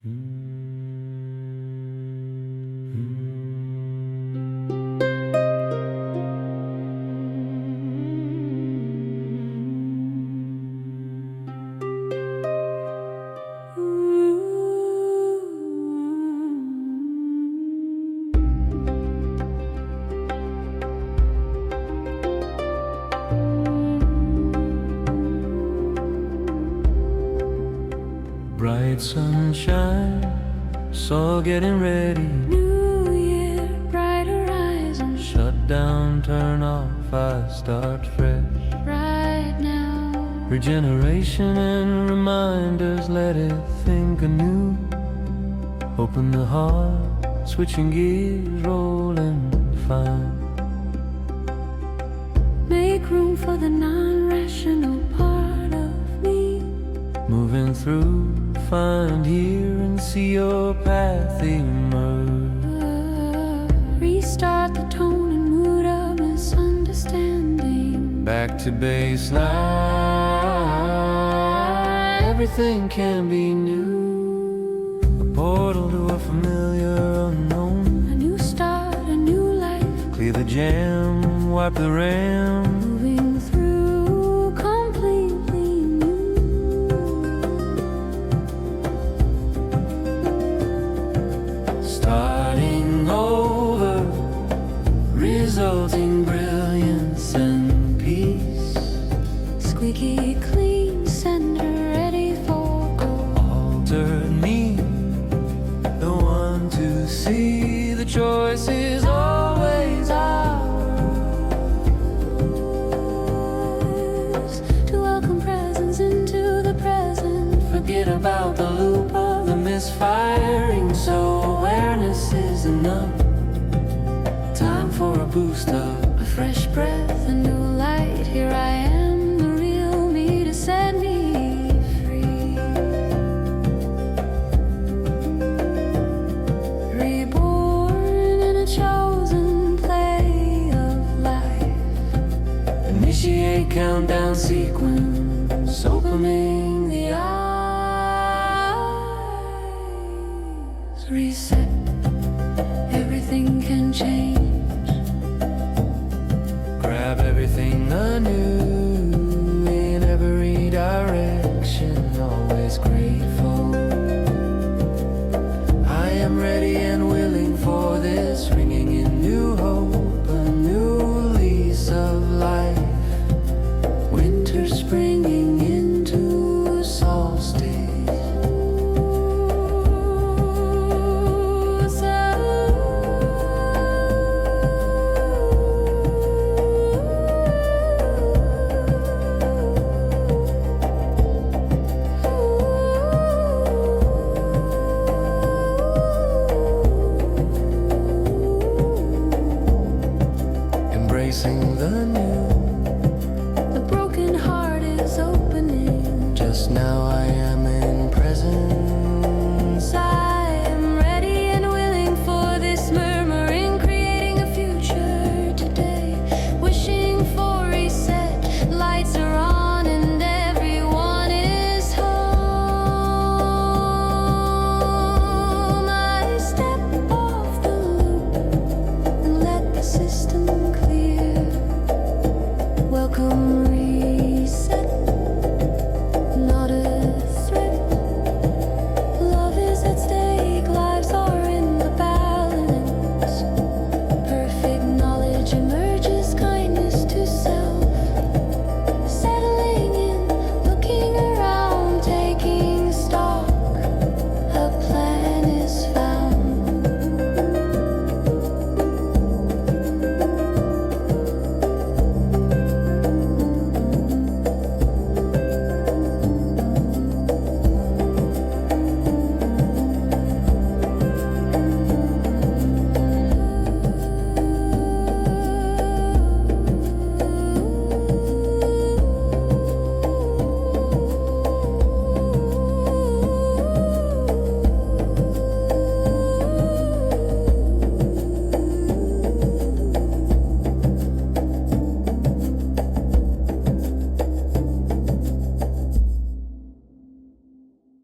Bright sunshine, so getting ready. New year, bright horizon. Shut down, turn off, I start fresh. Right now, Regeneration and reminders, let it think anew. Open the heart, switching gears, rolling fine. make room for the non-rational part of me. Moving through, find here and see your path emerge. Restart the tone and mood of misunderstanding. Back to baseline, everything can be new. A portal to a familiar unknown. A new start, a new life. Clear the jam, wipe the ram. Moving through completely new. Starting over, resulting brilliance and peace. Squeaky clean, center ready for gold. Altered me, the one to see. The choice is always ours. To welcome presence into the present. Forget about the loop of the misfiring, so awareness is enough. Time for a boost up, A fresh breath, a new light. Here I am, the real me, to set me free. Reborn in a chosen play of life. initiate countdown sequence, opening the eyes, Reset.